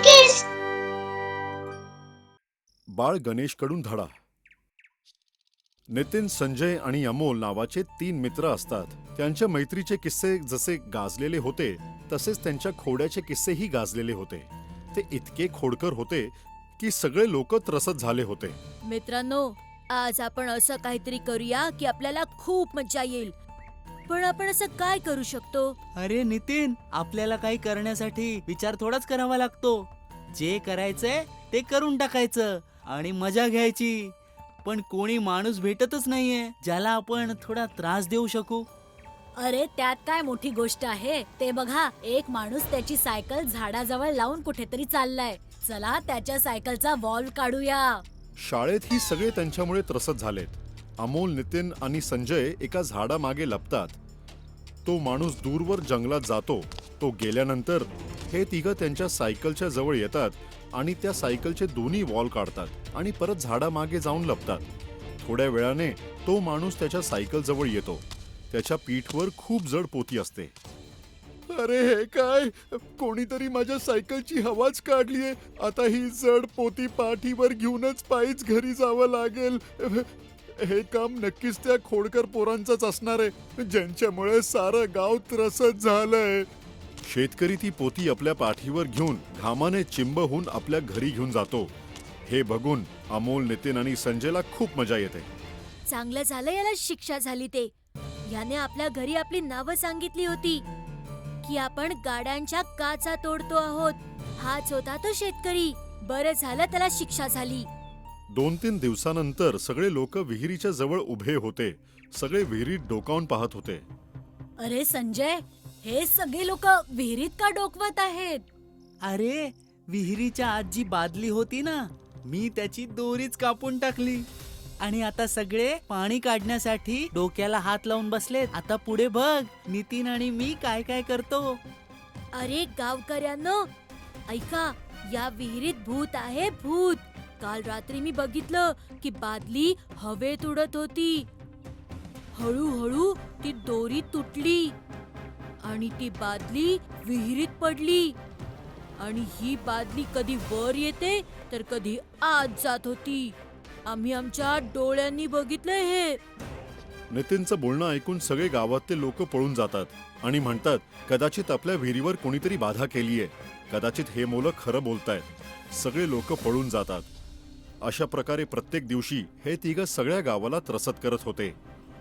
नक्कीच. बाळ गणेशकडून धडा. नितीन, संजय आणि अमोल नावाचे 3 मित्र असतात. त्यांच्या मैत्रीचे किस्से जसे गाजलेले होते तसेच त्यांच्या खोड्याचे किस्सेही गाजलेले होते. ते इतके खोडकर होते की सगळे लोक त्रसत झाले होते. मित्रांनो, आज आपण असं काहीतरी करूया की आपल्याला खूप मज्जा येईल. पण आपण असं काय करू शकतो? अरे नितीन, आपल्याला काही करण्यासाठी विचार थोडाच करावा लागतो. जे करायचंय ते करून टाकायचं आणि मजा घ्यायची. पण कोणी माणूस भेटतच नाहीये ज्याला आपण थोडा त्रास देऊ शकू. अरे त्यात काय मोठी गोष्ट आहे. ते बघा, एक माणूस त्याची सायकल झाडाजवळ लावून कुठेतरी चाललाय. चला त्याच्या सायकलचा वॉल्व काढूया. शाळेतही सगळे त्यांच्यामुळे त्रसत झालेत. अमोल, नितीन आणि संजय एका झाडामागे लपतात. तो माणूस दूरवर जंगलात जातो. तो गेल्यानंतर हे तिघं त्यांच्या सायकलच्या जवळ येतात आणि त्या सायकलचे दोन्ही वॉल काढतात आणि परत झाडामागे जाऊन लपतात. थोड्या वेळाने तो माणूस त्याच्या सायकल जवळ येतो. त्याच्या पीठवर खूप जड पोती असते. अरे हे काय, कोणीतरी माझ्या सायकलची हवाच काढलीये. आता ही जड पोती पाठीवर घेऊनच पायीच घरी जावं लागेल. हे काम नक्कीच त्या खोडकर पोरांचंच असणार आहे, ज्यांच्यामुळे सारं गाव त्रसत झालंय. शेतकरी ती पोती आपल्या पाठीवर घेऊन घामाने चिंब होऊन आपल्या घरी घेऊन जातो. हे बघून अमोल, नितीन आणि संजयला खूप मजा येते. चांगलं झालं याला शिक्षा झाली. ते याने आपल्या घरी आपली नावं सांगितली होती की आपण गाड्यांच्या काचा तोडतो आहोत. हाच होता तो शेतकरी. बरं झालं त्याला शिक्षा झाली. 2-3 दिवसानंतर सगळे लोक विहिरीच्या जवळ उभे होते. सगळे विहिरीत डोकावून पाहत होते. अरे संजय, हे सगळे लोक विहिरीत का डोकवत आहेत? अरे, विहिरीच्या आत जी बादली होती ना, मी त्याची दोरीच कापून टाकली आणि आता सगळे पाणी काढण्यासाठी डोक्याला हात लावून बसलेत. आता पुढे बघ नितीन आणि मी काय काय करतो. अरे गावकऱ्यांनो, ऐका, या विहिरीत भूत आहे, भूत. काल रात्री मी बघितलं की बादली हवेत उडत होती. हळूहळू ती दोरी तुटली आणि ती बादली विहिरीत पडली. आणि ही बादली कधी वर येते तर कधी आत जात होती. आम्ही आमच्या डोळ्यांनी बघितलंय हे. नितीनचं बोलणं ऐकून सगळे गावातले लोक पळून जातात आणि म्हणतात, कदाचित आपल्या विहिरीवर कोणीतरी बाधा केलीये. कदाचित हे मुलं खरं बोलतायत. सगळे लोक पळून जातात. अशा प्रकारे प्रत्येक दिवशी हे तिघं सगळ्या गावाला त्रसत करत होते.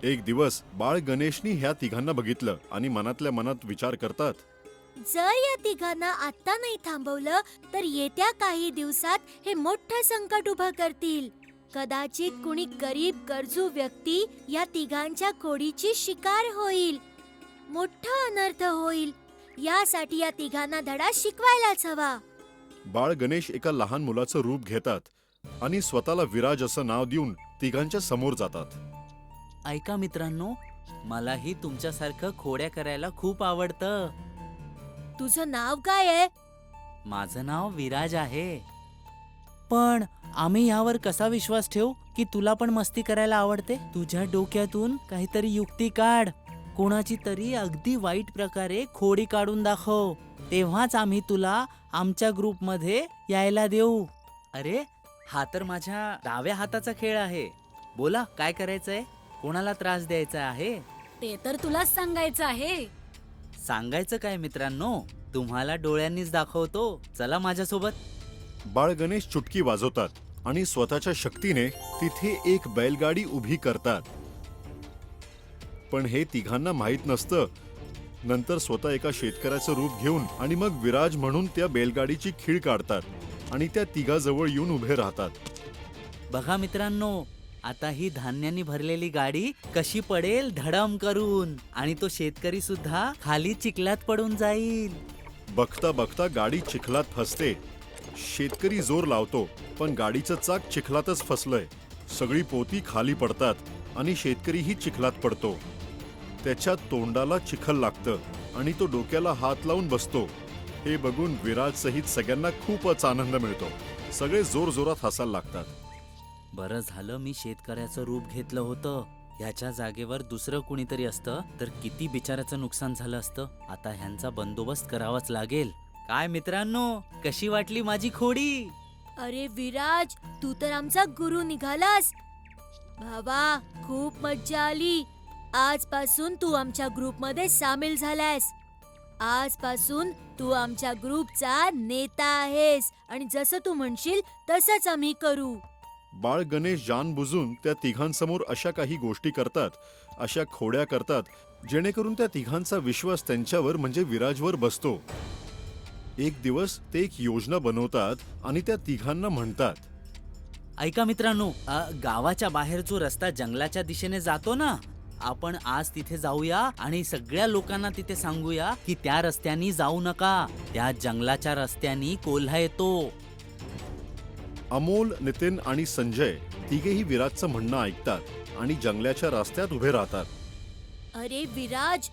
एक दिवस बाळ गणेशनी ह्या तिघांना बघितलं आणि मनातल्या मनात विचार करतात, जर या तिघांना आता नाही थांबवलं तर येत्या काही दिवसात हे मोठं संकट उभं करतील. कदाचित कुणी गरीब गरजू व्यक्ती या तिघांच्या खोडीची शिकार होईल. मोठा अनर्थ होईल. यासाठी या तिघांना धडा शिकवायलाच हवा. बाळ गणेश एका लहान मुलाचं रूप घेतात आणि स्वतःला विराज असं नाव देऊन तिघांच्या समोर जातात. ऐका मित्रांनो, मलाही तुमच्यासारखं खोड्या करायला खूप आवडतं. तुझं नाव काय आहे? माझं नाव विराज आहे. पण आम्ही यावर कसा विश्वास ठेवू की तुला पण मस्ती करायला आवडते? तुझ्या डोक्यातून काहीतरी युक्ती काढ. कोणाची तरी अगदी वाईट प्रकारे खोडी काढून दाखव. तेव्हाच आम्ही तुला आमच्या ग्रुपमध्ये यायला देऊ. अरे, हा तर माझ्या डाव्या हाताचा खेळ आहे. बोला, काय करायचंय? कोणाला त्रास द्यायचा आहे? ते तर तुलाच सांगायचं आहे. सांगायचं काय मित्रांनो, तुम्हाला डोळ्यांनीच दाखवतो. चला माझ्यासोबत. बाळ गणेश चुटकी वाजवतात आणि स्वतःच्या शक्तीने तिथे एक बैलगाडी उभी करतात. पण हे तिघांना माहित नसतं. नंतर स्वतः एका शेतकऱ्याचं रूप घेऊन आणि मग विराज म्हणून त्या बैलगाडीची खीळ काढतात आणि त्या तिघाजवळ येऊन उभे राहतात. बघा मित्रांनो, आता ही धान्यानी भरलेली गाडी कशी पडेल धडम करून, आणि तो शेतकरी सुद्धा खाली चिखलात पडून जाईल. बघता बघता गाडी चिखलात फसते. शेतकरी जोर लावतो पण गाडीचं चाक चिखलातच फसलंय. सगळी पोती खाली पडतात आणि शेतकरीही चिखलात पडतो. त्याच्या तोंडाला चिखल लागतं आणि तो डोक्याला हात लावून बसतो. हे बघून विराज सहित सगळ्यांना खूपच आनंद मिळतो. सगळे जोर जोरात हसायला लागतात. बरं झालं मी शेतकऱ्याचं रूप घेतलं होतं. ह्याच्या जागेवर दुसरं कुणीतरी असतं तर किती बिचाराचं नुकसान झालं असतं. आता ह्यांचा बंदोबस्त करावाच लागेल. काय मित्रांनो, कशी वाटली माझी खोडी? अरे विराज, तू तर आमचा गुरु निघालास. भावा, खूप मज्जा आली. आजपासून तू आमच्या ग्रुपमध्ये सामील झालायस. आजपासून तू आमच्या ग्रुपचा नेता आहेस आणि जसं तू म्हणशील तसंच आम्ही करू. बाळ गणेश जाणबुजून त्या तिघांसमोर अशा काही गोष्टी करतात, अशा खोड्या करतात, जेणेकरून त्या तिघांचा विश्वास त्यांच्यावर म्हणजे विराजवर बसतो. एक दिवस ते एक योजना बनवतात आणि त्या तिघांना म्हणतात, ऐका मित्रांनो, गावाच्या बाहेर जो रस्ता जंगलाच्या दिशेने जातो ना, आपण आज तिथे जाऊया आणि सगळ्या लोकांना तिथे सांगूया की त्या रस्त्यानी जाऊ नका. त्या जंगलाच्या रस्त्यानी कोल्हा येतो. अमोल, नितीन आणि संजय तिघेही विराजचं म्हणणं ऐकतात आणि जंगलाच्या रस्त्यात उभे राहतात. अरे विराज,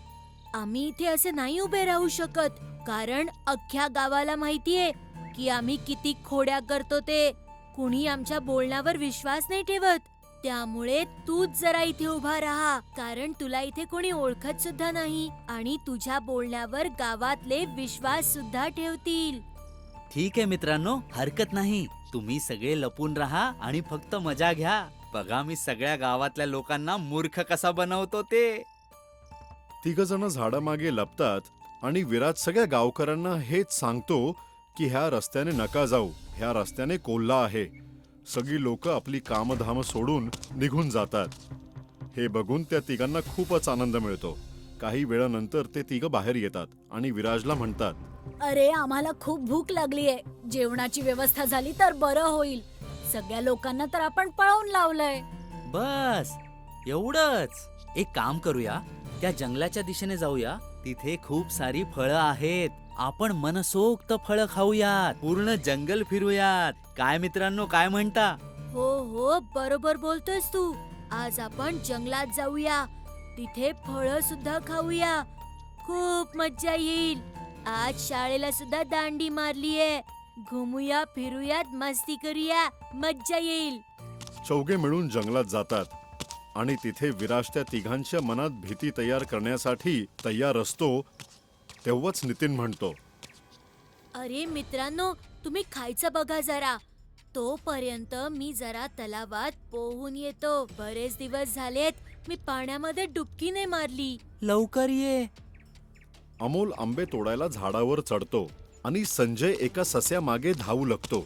आम्ही इथे असे नाही उभे राहू शकत, कारण अख्ख्या गावाला माहितीये की आम्ही किती खोड्या करतो ते. कुणी आमच्या बोलण्यावर विश्वास नाही ठेवत. त्यामुळे तूच जरा इथे उभा राहा, कारण तुला इथे कोणी ओळखत सुद्धा नाही आणि तुझ्या बोलण्यावर गावातले विश्वास सुद्धा ठेवतील. ठीक आहे मित्रांनो, हरकत नाही. तुम्ही सगळे लपून राहा आणि फक्त मजा घ्या. बघा मी सगळ्या गावातल्या लोकांना मूर्ख कसा बनवतो ते. तिघजण झाडामागे लपतात आणि विराज सगळ्या गावकऱ्यांना हेच सांगतो की ह्या रस्त्याने नका जाऊ, ह्या रस्त्याने कोल्हा आहे. सगळी लोक आपली कामधाम सोडून निघून जातात. हे बघून त्या तिघांना खूपच आनंद मिळतो. काही वेळानंतर ते तिघ बाहेर येतात आणि विराजला म्हणतात, अरे, आम्हाला खूप भूक लागलीये. जेवणाची व्यवस्था झाली तर बरं होईल. सगळ्या लोकांना तर आपण पळवून लावलंय. बस एवढंच. एक काम करूया, त्या जंगलाच्या दिशेने जाऊया. तिथे खूप सारी फळं आहेत. आपण मनसोक्त फळं खाऊयात, पूर्ण जंगल फिरूयात. काय मित्रांनो, काय म्हणता? हो हो, बरोबर बोलतोयस तू. आज आपण जंगलात जाऊया, तिथे फळं सुद्धा खाऊया. खूप मज्जा येईल. आज शाळेला सुद्धा दांडी मारलीये. घुमूया, फिरूयात, मस्ती करूया, मज्जा येईल. चौघे मिळून जंगलात जातात आणि तिथे विराज त्या तिघांच्या मनात भीती तयार करण्यासाठी तयार असतो. तेव्हाच नितीन म्हणतो, अरे मित्रांनो, तुम्ही खायचं बघा जरा. तोपर्यंत मी जरा तलावात पोहून येतो. बरेच दिवस झालेत मी पाण्यामध्ये डुबकी नाही मारली. लवकर ये. अमोल आंबे तोडायला झाडावर चढतो आणि संजय एका सस्यामागे धावू लागतो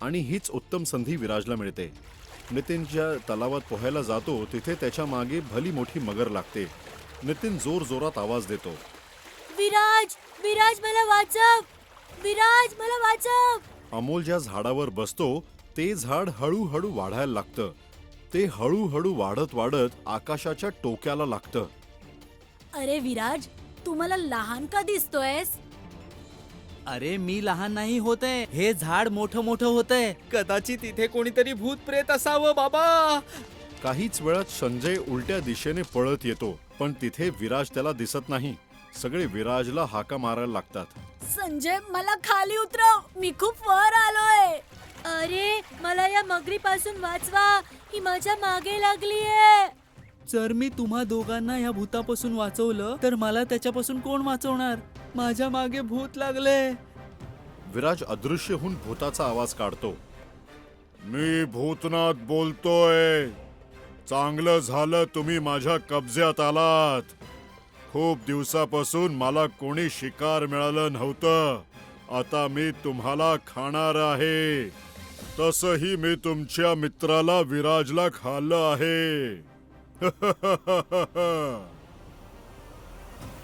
आणि हीच उत्तम संधी विराजला मिळते. नितीन ज्या तलावात पोहायला जातो तिथे त्याच्या मागे भली मोठी मगर लागते. नितीन जोर जोरात आवाज देतो, विराज, विराज मला वाचव, विराज मला वाचव. अमोल ज्या झाडावर बसतो ते झाड हळूहळू वाढायला लागतं. ते हळूहळू वाढत वाढत आकाशाच्या टोक्याला लागतं. अरे विराज, तू मला लहान का दिसतोयस? अरे मी लहान नाही होतय, हे झाड मोठं मोठं होतंय. कदाचित इथे कोणीतरी भूत प्रेत असावं बाबा. काहीच वेळात संजय उलट्या दिशेने पळत येतो, पण तिथे विराज त्याला दिसत नाही. सगळे विराजला हाका मारायला लागतात. संजय, मला खाली उतरव, मी खूप वर आलोय. अरे मला या मगरीपासून वाचवा, ही माझ्या मागे लागलीये. जर मी तुम्हा दोघांना या भूतापासून वाचवलं तर मला त्याच्यापासून कोण वाचवणार? माझ्या मागे भूत लागले. विराज अदृश्य होऊन भूताचा आवाज काढतो, मी भूतनाथ बोलतोय. चांगलं झालं तुम्ही माझ्या कब्ज्यात आलात. खूप दिवसापासून मला कोणी शिकार मिळालं नव्हतं. आता मी तुम्हाला खाणार आहे. तसही मी तुमच्या मित्राला विराजला खाल्लं आहे.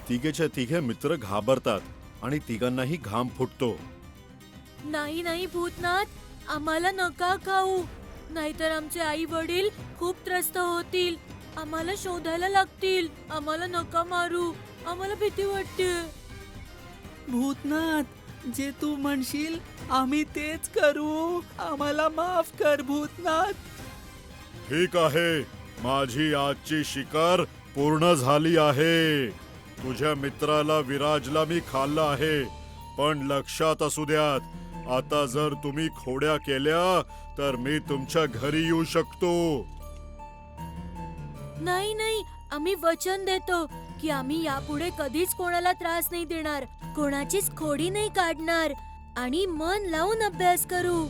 तिघेच्या तिघे मित्र घाबरतात आणि तिघांनाही घाम फुटतो. नाही नाही भूतनाथ, आम्हाला नका खाऊ, नाहीतर आमचे आई वडील खूप त्रस्त होतील. आम्हाला शोधायला लागतील. आम्हाला नका मारू, आम्हाला भीती वाटते. भूतनाथ, जे तू म्हणशील आम्ही तेच करू. आम्हाला माफ कर भूतनाथ. ठीक आहे, माझी आजची शिकार पूर्ण झाली आहे. तुझ्या मित्राला विराजला मी खाल्लं आहे, पण लक्षात असू द्यात, आता जर तुम्ही खोड्या केल्या तर मी तुमच्या घरी येऊ शकतो. नाही नाही, आम्ही वचन देतो की आम्ही यापुढे कधीच कोणाला त्रास नाही देणार. कोणाचीच खोडी नाही काढणार आणि मन लावून अभ्यास करू.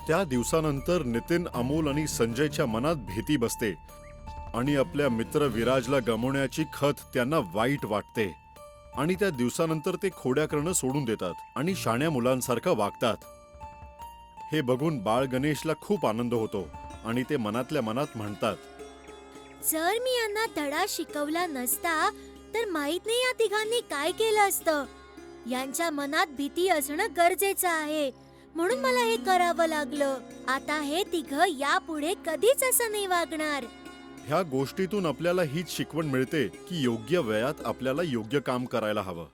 त्या दिवसानंतर नितीन, अमोल आणि संजयच्या मनात भीती बसते आणि आपल्या मित्र विराजला गमावण्याची खत त्यांना वाईट वाटते. आणि त्या दिवसानंतर ते खोड्या करणं सोडून देतात आणि शाण्या मुलांसारखं वागतात. हे बघून बाळ गणेशला खूप आनंद होतो आणि ते मनातल्या मनात म्हणतात, जर मी यांना धडा शिकवला नसता तर माहित नाही या तिघांनी काय केलं असतं. यांच्या मनात भीती असणं गरजेचं आहे म्हणून मला हे करावं लागलं. आता हे तिघ यापुढे कधीच असं नाही वागणार. ह्या गोष्टीतून आपल्याला हीच शिकवण मिळते की योग्य वेळात आपल्याला योग्य काम करायला हवं.